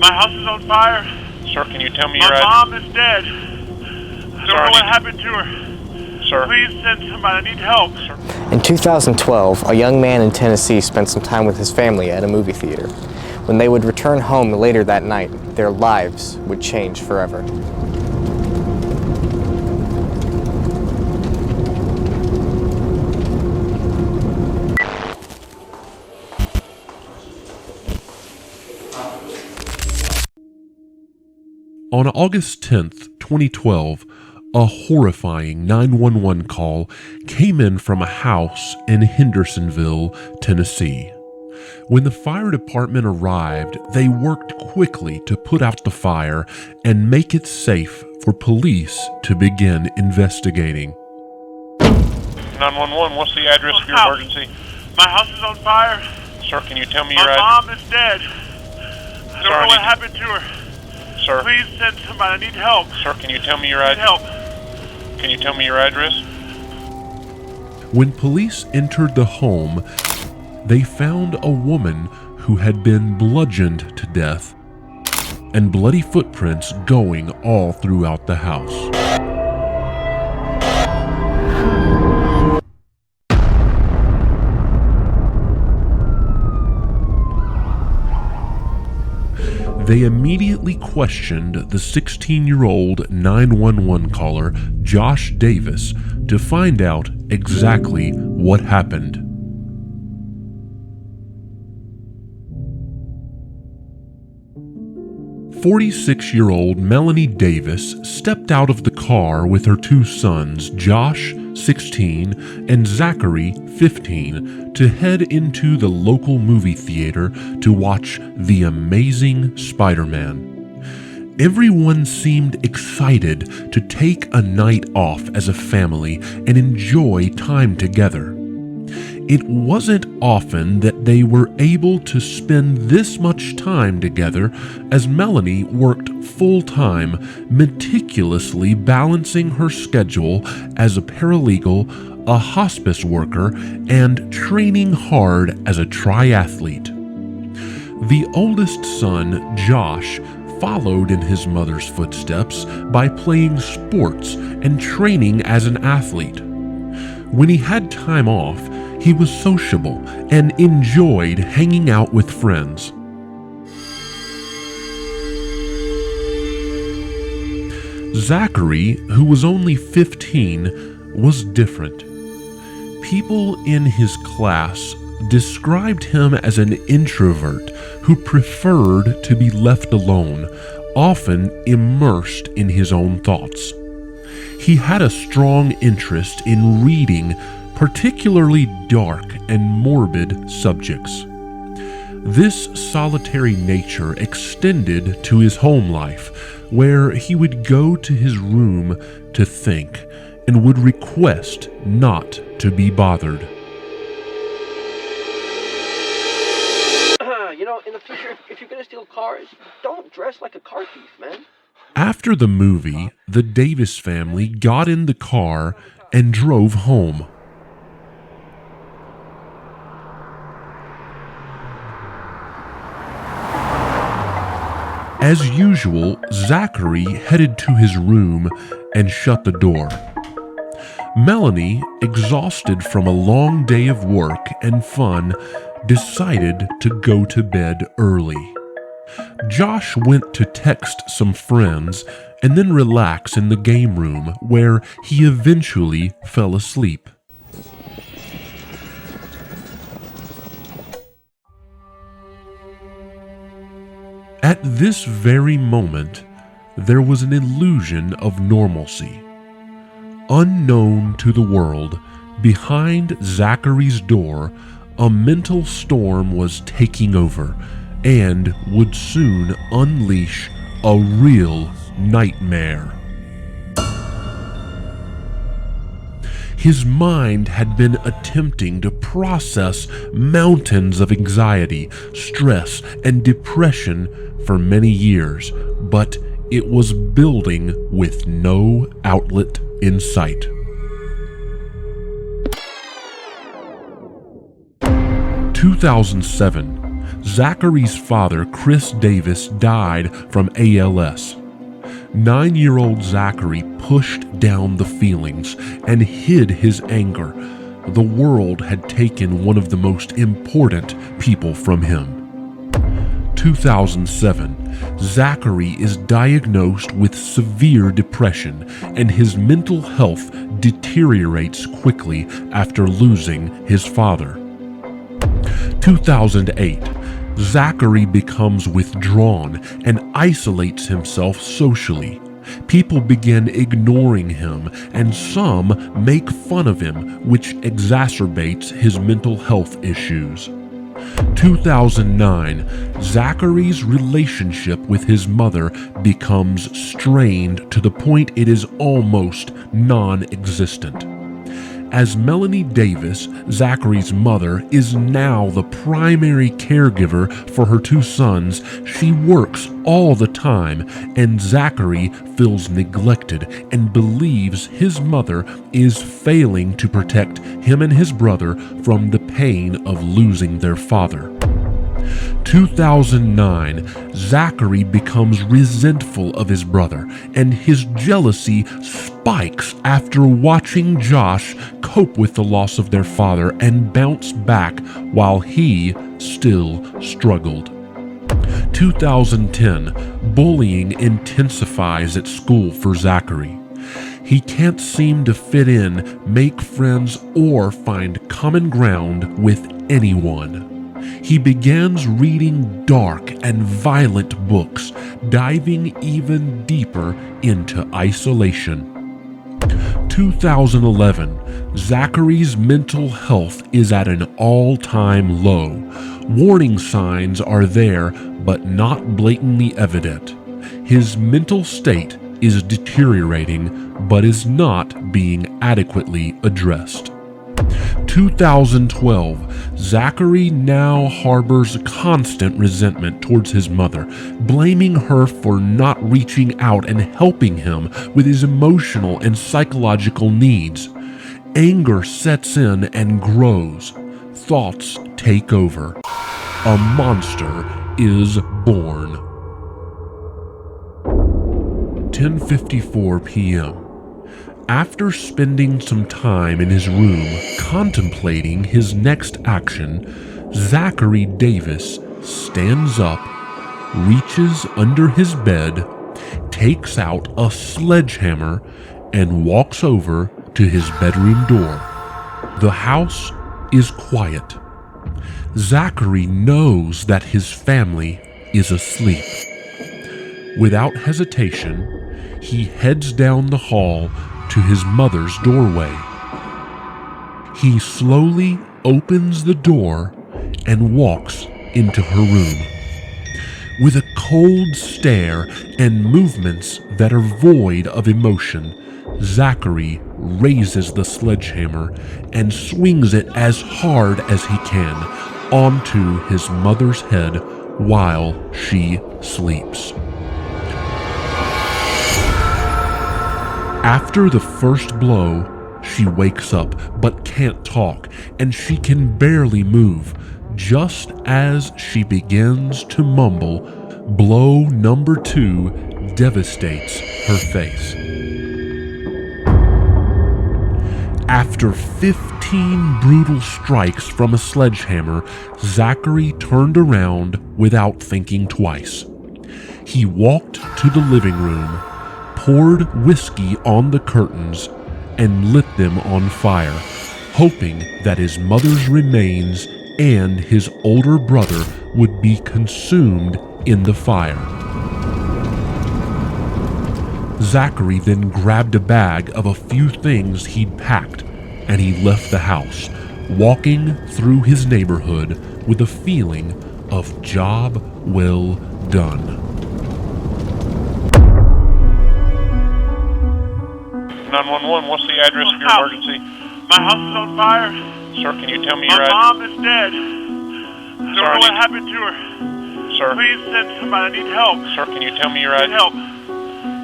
My house is on fire. Sir, can you tell me My your mom is dead. I don't know what happened to her. Sir. Please send somebody. I need help. Sir. In 2012, a young man in Tennessee spent some time with his family at a movie theater. When they would return home later that night, their lives would change forever. On August 10th, 2012, a horrifying 911 call came in from a house in Hendersonville, Tennessee. When the fire department arrived, they worked quickly to put out the fire and make it safe for police to begin investigating. 911, what's the address of your emergency? My house is on fire. Sir, can you tell me your My address? mom is dead. I don't know what happened to her. Sir. Please send somebody. I need help. Sir, can you tell me your I need address? help. Can you tell me your address? When police entered the home, they found a woman who had been bludgeoned to death and bloody footprints going all throughout the house. They immediately questioned the 16-year-old 911 caller, Josh Davis, to find out exactly what happened. "46-year-old Melanie Davis stepped out of the car with her two sons, Josh, 16, and Zachary, 15, to head into the local movie theater to watch The Amazing Spider-Man. Everyone seemed excited to take a night off as a family and enjoy time together. It wasn't often that they were able to spend this much time together, as Melanie worked full-time, meticulously balancing her schedule as a paralegal, a hospice worker, and training hard as a triathlete. The oldest son, Josh, followed in his mother's footsteps by playing sports and training as an athlete. When he had time off, he was sociable and enjoyed hanging out with friends. Zachary, who was only 15, was different. People in his class described him as an introvert who preferred to be left alone, often immersed in his own thoughts. He had a strong interest in reading particularly dark and morbid subjects. This solitary nature extended to his home life, where he would go to his room to think and would request not to be bothered. In the future, if you're going to steal cars, don't dress like a car thief, man. After the movie, the Davis family got in the car and drove home. As usual, Zachary headed to his room and shut the door. Melanie, exhausted from a long day of work and fun, decided to go to bed early. Josh went to text some friends and then relax in the game room, where he eventually fell asleep. At this very moment, there was an illusion of normalcy. Unknown to the world, behind Zachary's door, a mental storm was taking over and would soon unleash a real nightmare. His mind had been attempting to process mountains of anxiety, stress, and depression for many years, but it was building with no outlet in sight. 2007, Zachary's father, Chris Davis, died from ALS. 9-year-old Zachary pushed down the feelings and hid his anger. The world had taken one of the most important people from him. 2007, Zachary is diagnosed with severe depression, and his mental health deteriorates quickly after losing his father. 2008, Zachary becomes withdrawn and isolates himself socially. People begin ignoring him, and some make fun of him, which exacerbates his mental health issues. 2009, Zachary's relationship with his mother becomes strained to the point it is almost non-existent. As Melanie Davis, Zachary's mother, is now the primary caregiver for her 2 sons, she works all the time, and Zachary feels neglected and believes his mother is failing to protect him and his brother from the pain of losing their father. 2009, Zachary becomes resentful of his brother, and his jealousy spikes after watching Josh cope with the loss of their father and bounce back while he still struggled. 2010, bullying intensifies at school for Zachary. He can't seem to fit in, make friends, or find common ground with anyone. He begins reading dark and violent books, diving even deeper into isolation. 2011, Zachary's mental health is at an all-time low. Warning signs are there, but not blatantly evident. His mental state is deteriorating, but is not being adequately addressed. 2012, Zachary now harbors constant resentment towards his mother, blaming her for not reaching out and helping him with his emotional and psychological needs. Anger sets in and grows. Thoughts take over. A monster is born. 10:54 p.m. After spending some time in his room contemplating his next action, Zachary Davis stands up, reaches under his bed, takes out a sledgehammer, and walks over to his bedroom door. The house is quiet. Zachary knows that his family is asleep. Without hesitation, he heads down the hall to his mother's doorway. He slowly opens the door and walks into her room. With a cold stare and movements that are void of emotion, Zachary raises the sledgehammer and swings it as hard as he can onto his mother's head while she sleeps. After the first blow, she wakes up but can't talk, and she can barely move. Just as she begins to mumble, blow number 2 devastates her face. After 15 brutal strikes from a sledgehammer, Zachary turned around without thinking twice. He walked to the living room, poured whiskey on the curtains, and lit them on fire, hoping that his mother's remains and his older brother would be consumed in the fire. Zachary then grabbed a bag of a few things he'd packed, and he left the house, walking through his neighborhood with a feeling of job well done. 911, what's the address of your emergency? My house is on fire. Sir, can you tell me your My address? mom is dead. I don't know what happened to her. Sir. Please send somebody. I need help. Sir, can you tell me your I need address? help.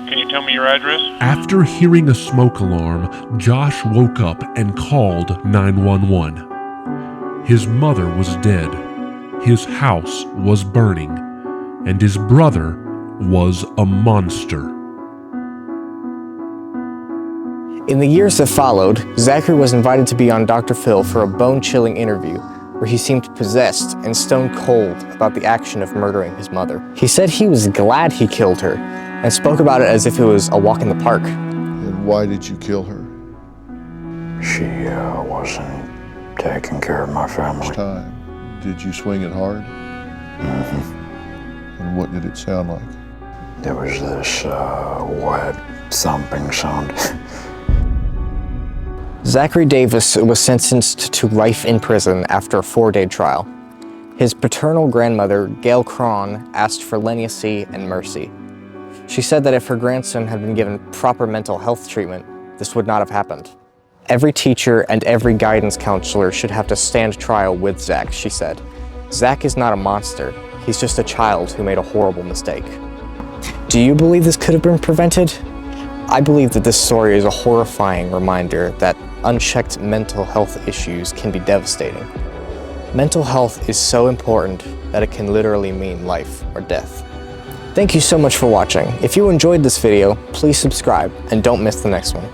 Can you tell me your address? After hearing a smoke alarm, Josh woke up and called 911. His mother was dead. his house was burning, and his brother was a monster. In the years that followed, Zachary was invited to be on Dr. Phil for a bone-chilling interview where he seemed possessed and stone cold about the action of murdering his mother. He said he was glad he killed her and spoke about it as if it was a walk in the park. And why did you kill her? She wasn't taking care of my family. Each time, did you swing it hard? Mm-hmm. And what did it sound like? There was this wet thumping sound. Zachary Davis was sentenced to life in prison after a 4-day trial. His paternal grandmother, Gail Cron, asked for leniency and mercy. She said that if her grandson had been given proper mental health treatment, this would not have happened. Every teacher and every guidance counselor should have to stand trial with Zach, she said. Zach is not a monster. He's just a child who made a horrible mistake. Do you believe this could have been prevented? I believe that this story is a horrifying reminder that unchecked mental health issues can be devastating. Mental health is so important that it can literally mean life or death. Thank you so much for watching. If you enjoyed this video, please subscribe and don't miss the next one.